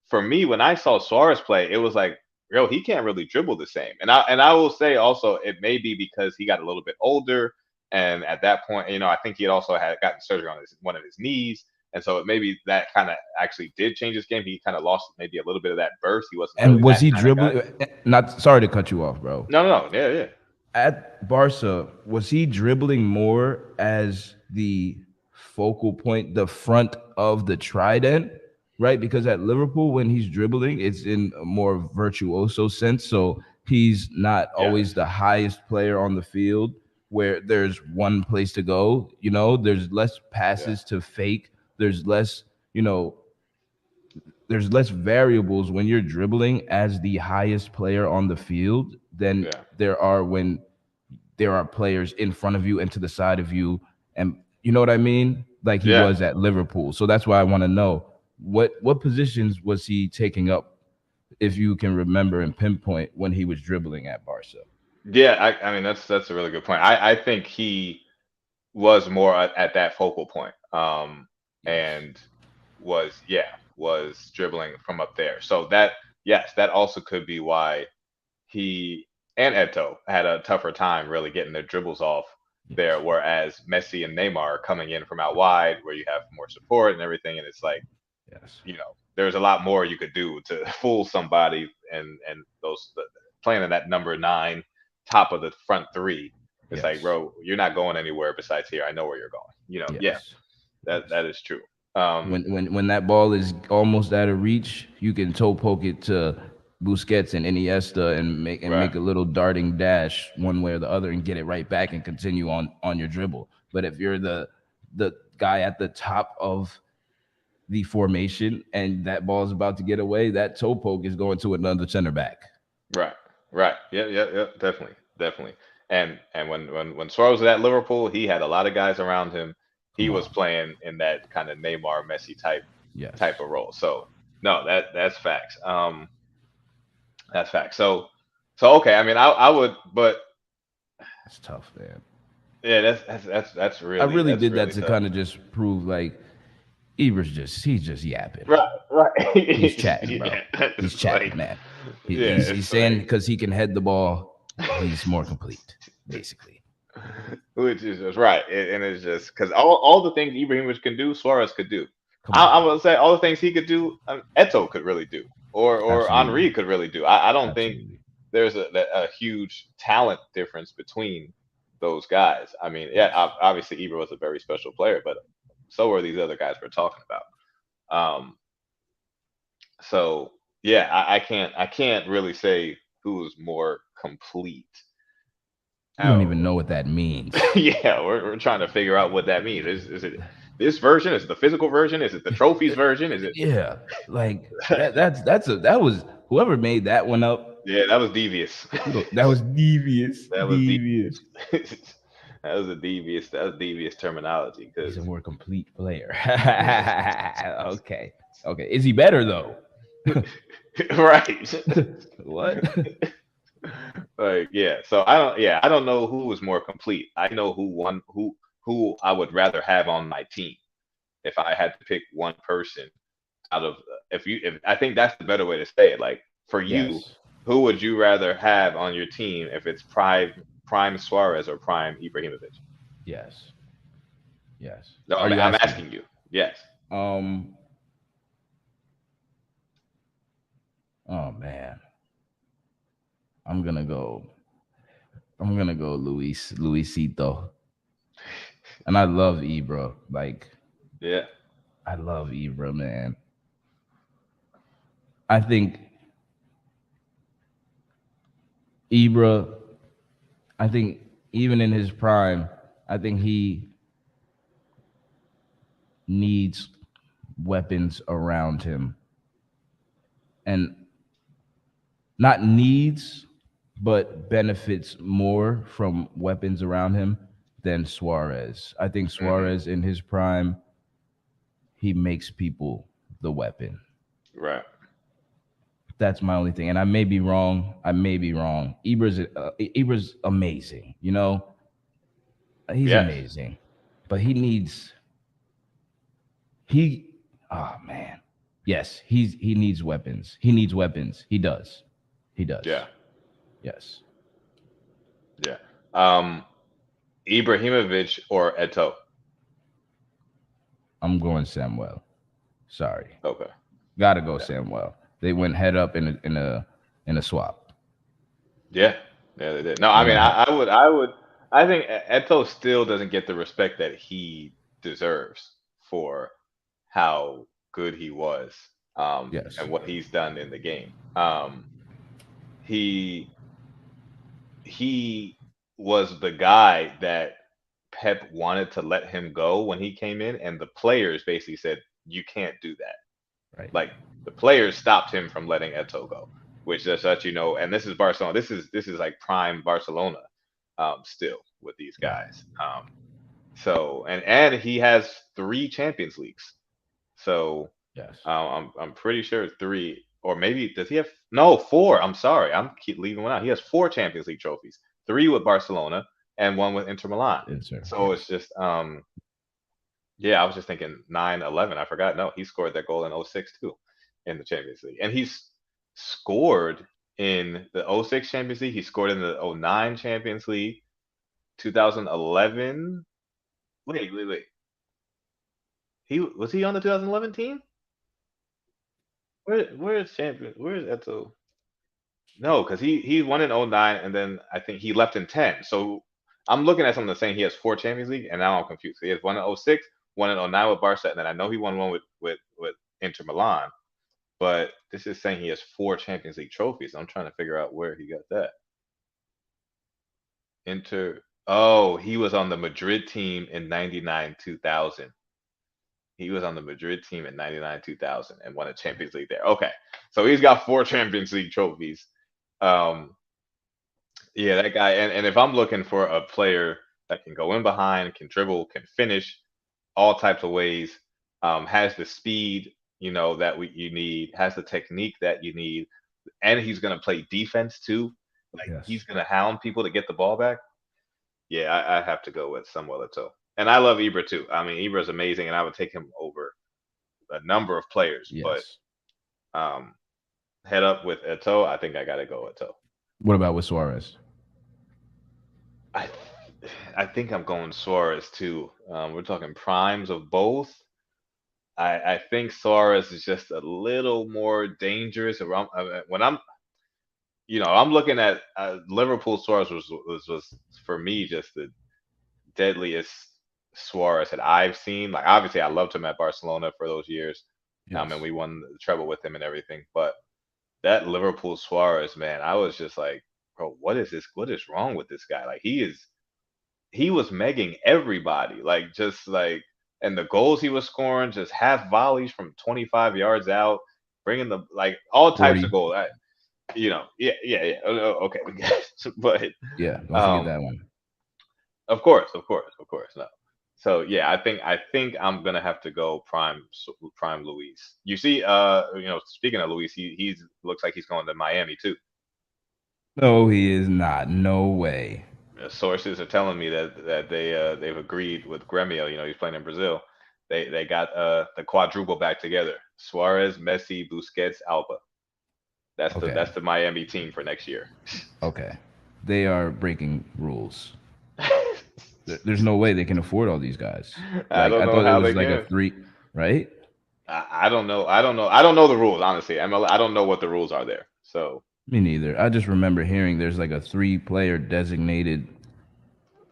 For me, when I saw Suarez play, it was like, yo, he can't really dribble the same. And I will say also, it may be because he got a little bit older, and at that point, I think he had also had gotten surgery on one of his knees, and so maybe that kind of actually did change his game. He kind of lost maybe a little bit of that burst. He wasn't And really was that he kind of guy. dribbling? Not sorry to cut you off, bro. No, no, no, yeah, yeah, At Barca, was he dribbling more as the focal point, the front of the trident, right? Because at Liverpool, when he's dribbling, it's in a more virtuoso sense. So he's not yes, always the highest player on the field where there's one place to go. There's less yeah, passes to fake. There's less, you know, there's less variables when you're dribbling as the highest player on the field than yeah, there are when there are players in front of you and to the side of you, and you know what I mean, like he yeah. was at Liverpool. So that's why I want to know what positions was he taking up, if you can remember and pinpoint when he was dribbling at Barca. Yeah, I mean, that's a really good point. I think he was more at that focal point, Yes. and was dribbling from up there. So that, yes, that also could be why he and Eto had a tougher time really getting their dribbles off there, Yes. whereas Messi and Neymar are coming in from out wide, where you have more support and everything, and it's like, Yes. there's a lot more you could do to fool somebody, and those playing in that number 9. top of the front three. It's like, Yes. bro, you're not going anywhere besides here. I know where you're going. Yeah, Yes. that Yes. is true. Um, When that ball is almost out of reach, you can toe poke it to Busquets and Iniesta and right, make a little darting dash one way or the other and get it right back and continue on your dribble. But if you're the guy at the top of the formation and that ball is about to get away, that toe poke is going to another center back. right, right. Yeah, yeah, yeah. Definitely, definitely. And when Suarez was at Liverpool, he had a lot of guys around him. He Come was on. playing in that kind of Neymar, Messi type Yes. of role. So no, that's facts. That's facts. So okay. I mean, I would, but It's tough, man. yeah, that's I really really that's did that really to tough. kind of just prove like he's just yapping. Right, right. He's chatting, bro. Yeah, He's it's chatting, like, man. yeah, He's it's saying like, because he can head the ball, he's more complete, basically. which is just right, and it's just because all the things Ibrahimovic can do, Suarez could do. Come on, I would say all the things he could do, Eto could really do, or absolutely, Henri could really do. I don't think absolutely. there's a huge talent difference between those guys. I mean, yeah, Yes, obviously Ibra was a very special player, but so are these other guys we're talking about. Um, so yeah, I can't really say who's more complete. you don't Oh, even know what that means. yeah, we're trying to figure out what that means. Is it this version? Is it the physical version? Is it the trophies version? Is it? Yeah, like that was whoever made that one up. Yeah, that was devious. That was devious, That was devious. devious. That was devious terminology He's a because more complete player. Okay, okay. Is he better though? right. What? Like yeah, so I don't know who was more complete. I know who I would rather have on my team if I had to pick one person out of if I think that's the better way to say it. Like for you, Yes, who would you rather have on your team if it's prime Suarez or prime Ibrahimovic? yes, yes. No, Are I'm, you I'm asking me? asking you. Yes. Um. Oh man, I'm gonna go. I'm gonna go Luisito, and I love Ibra. Like Yeah. I love Ibra, man. I think Ibra. I think even in his prime, I think he needs weapons around him, and not needs, but benefits more from weapons around him than Suarez. I think Hmm. Suarez in his prime, he makes people the weapon. Right. That's my only thing, and I may be wrong. I may be wrong. Ibra's amazing. You know, he's Yes. amazing, but he needs he. Oh man, yes, he needs weapons. He needs weapons. He does. He Yeah. does. Yes, Yeah. Ibrahimovic or Eto. I'm going Samuel. Sorry, Okay. gotta go Yeah. Samuel. They went head up in a swap. Yeah. Yeah, they did. No, They I mean, went head. I think Eto still doesn't get the respect that he deserves for how good he was, Yes, and what he's done in the game. He he was the guy that Pep wanted to let him go when he came in, and the players basically said, "You can't do that." right. Like the players stopped him from letting Eto go, which just let you know. And this is Barcelona. This is like prime Barcelona, still with these Yeah. guys. So and he has three Champions Leagues. So Yes. I'm pretty sure three, or maybe does he have no four? I'm sorry, I'm keep leaving one out. He has four Champions League trophies, three with Barcelona and one with Inter Milan. Answer. So it's Yes. just yeah, I was just thinking 9-11. I forgot. No, he scored that goal in '06 too in the Champions League. And he's scored in the '06 Champions League. He scored in the '09 Champions League, 2011. Wait. He was he on the 2011 team? Where is champion? Where is Eto? No, because he won in '09, and then I think he left in 10. So I'm looking at something saying he has four Champions League, and now I'm confused. He has one in '06, one in '09 with Barca, and then I know he won one with Inter Milan. But this is saying he has four Champions League trophies. I'm trying to figure out where he got that. Inter. Oh, he was on the Madrid team in '99, 2000. He was on the Madrid team in '99, 2000, and won a Champions League there. Okay, so he's got four Champions League trophies. Um, Yeah, that guy. And if I'm looking for a player that can go in behind, can dribble, can finish all types of ways, has the speed, that you need, has the technique that you need, and he's gonna play defense too. Like he's Yes. gonna hound people to get the ball back. Yeah, I have to go with Samuel Eto'o. And I love Ibra too. I mean, Ibra's amazing, and I would take him over a number of players. But Yes. um, head up with Eto'o. I think I gotta go Eto'o. What about with Suarez? I I think I'm going Suarez too. We're talking primes of both. I think Suarez is just a little more dangerous around when I'm looking at Liverpool. Suarez was for me just the deadliest Suarez that I've seen. Like obviously, I loved him at Barcelona for those years. And Yes. we won the treble with him and everything. But that Liverpool Suarez, man, I was just like, bro, what is this? What is wrong with this guy? Like he was megging everybody, like just like, and the goals he was scoring, just half volleys from 25 yards out, bringing the like all types 40. of goals. Yeah, yeah, yeah. Okay, but Yeah. Don't forget um, that one. of course, of course, of course, no. So yeah, I think I'm gonna have to go prime Luis. You see, speaking of Luis, he's looks like he's going to Miami too. No, he is not. No way. Sources are telling me that they've agreed with Gremio. He's playing in Brazil. They got the quadruple back together: Suarez, Messi, Busquets, Alba. That's the Okay. that's the Miami team for next year. Okay. They are breaking rules. There's no way they can afford all these guys. I Like don't I know thought it how was they like a can. three, right? I don't know. I don't know the rules honestly. I don't know what the rules are there. So Me neither. I just remember hearing there's like a three-player designated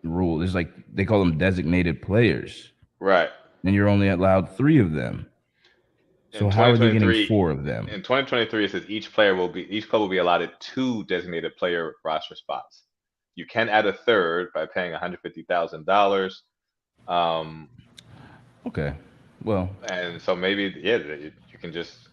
rule. There's like they call them designated players, right. and you're only allowed three of them. In So how are they getting 2023, four of them? in 2023, it says each club will be allotted two designated player roster spots. You can add a third by paying $150,000. Um, Okay. Well, and so maybe yeah, you can just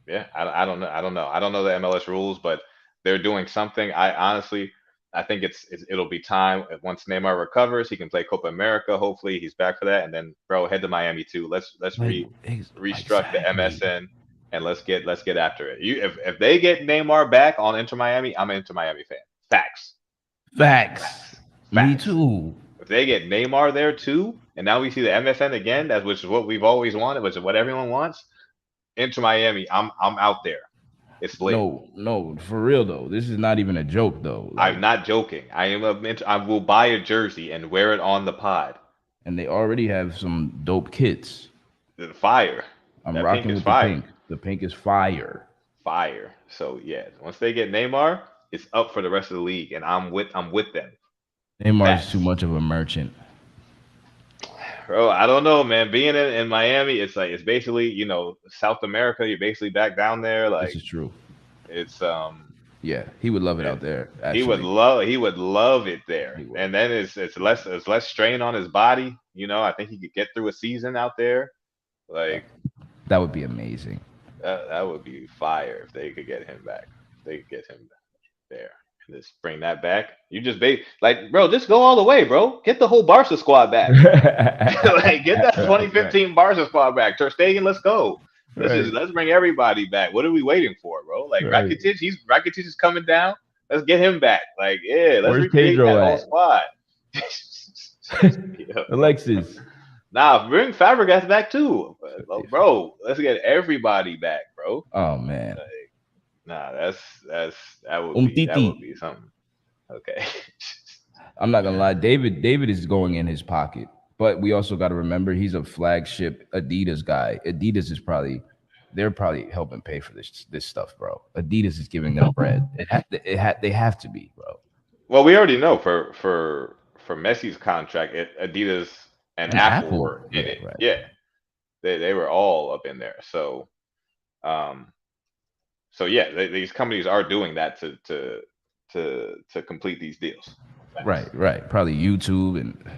yeah. I don't know. I don't know the MLS rules, but they're doing something. I think it'll be time once Neymar recovers, he can play Copa America. Hopefully, he's back for that, and then bro, head to Miami too. Let's restruct the exactly. MSN and let's get after it. If they get Neymar back on Inter Miami, I'm an Inter Miami fan. Facts, Facts. facts, Me facts. too. If they get Neymar there too, and now we see the MSN again, which is what we've always wanted, which is what everyone wants. Into Miami, I'm out there. It's lit. No, no, for real though. This is not even a joke though. I'm Like, not joking. I will buy a jersey and wear it on the pod. and they already have some dope kits. The fire. I'm That pink rocking is with the fire. pink. The pink is fire. Fire. So yeah, once they get Neymar, it's up for the rest of the league, and I'm with them. Neymar is too Facts. much of a merchant. Bro, I don't know, man. Being in Miami, it's like it's basically, South America, you're basically back down there. This Like is true. it's Yeah, he would love it it, out there. he would Actually, love it there. he would. And then it's less strain on his body. I think he could get through a season out there. Yeah, Like that would be amazing. that would be fire if they could get him back. If they could get him there and just bring that back. You just like, bro, just go all the way, bro. Get the whole Barca squad back. Like, get that Right, 2015 Barca squad back. Ter Stegen, let's go. right, Let's bring everybody back. What are we waiting for, bro? Like right. Rakitic is coming down. Let's get him back. Like, yeah, let's Where's recreate Pedro that whole at? squad. Yeah. Alexis. Nah, bring Fabregas back too, bro. Let's get everybody back, bro. Oh man, Nah, that's that Titi. would be something. Okay. I'm not gonna lie. David is going in his pocket, but we also got to remember he's a flagship Adidas guy. Adidas is probably they're probably helping pay for this stuff, bro. Adidas is giving them bread. They have to be, bro. Well, we already know for Messi's contract, Adidas and And Apple Apple, were in yeah, it. right, Yeah, they were all up in there. Um, so yeah, these companies are doing that to complete these deals. Facts. right. Probably YouTube and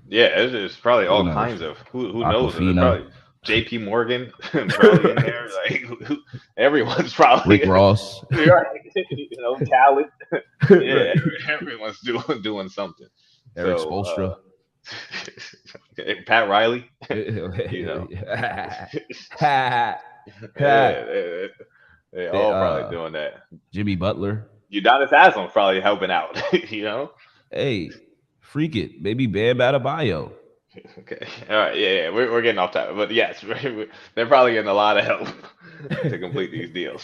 Yeah, it's probably who all knows, kinds of who knows. There's Aquafina, probably J.P. Morgan probably in there. Like everyone's probably Rick Ross, right. Talent. Yeah, right. everyone's doing something. Eric So Spoelstra. Pat Riley, you know, Ha, yeah, ha. they all probably doing that. Jimmy Butler. Udonis Haslam probably helping out. You know. Hey, freak it, baby Bam Adebayo. Okay. All right. Yeah. Yeah. We're getting off topic, but yes, they're probably getting a lot of help to complete these deals.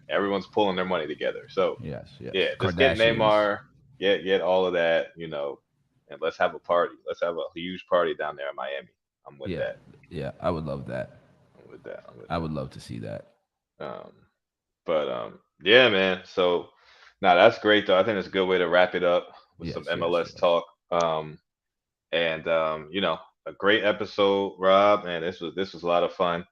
Everyone's pulling their money together. So Yes. yeah, just get Kardashians. Neymar, get all of that, and let's have a party. Let's have a huge party down there in Miami. I'm with Yeah, that. yeah. I would love that. I'm with that. I'm with I would love to see that. that. But yeah, man. So now that's great though. I think it's a good way to wrap it up with some MLS Yes. talk. And a great episode, Rob. And this was a lot of fun.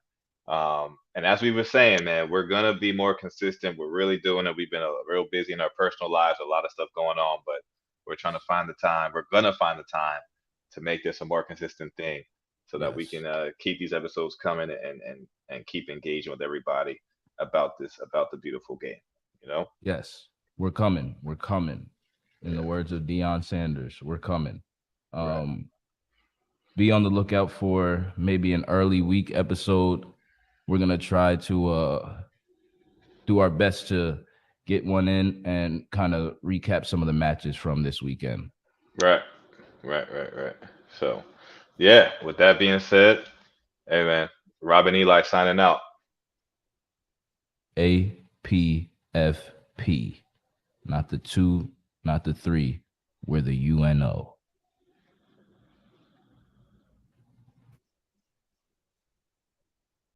And as we were saying, man, we're gonna be more consistent. We're really doing it. We've been real busy in our personal lives, a lot of stuff going on, but we're trying to find the time. We're gonna find the time to make this a more consistent thing, so that we Yes. can keep these episodes coming and keep engaging with everybody about the beautiful game. You know, Yes. We're coming. We're coming. In the yeah, words of Deion Sanders, we're coming. right, Um, be on the lookout for maybe an early week episode. We're gonna try to do our best to get one in and kind of recap some of the matches from this weekend. right, right. So, yeah. With that being said, hey man, Robin Eli signing out. APFP, not the two, not the three. We're the UNO.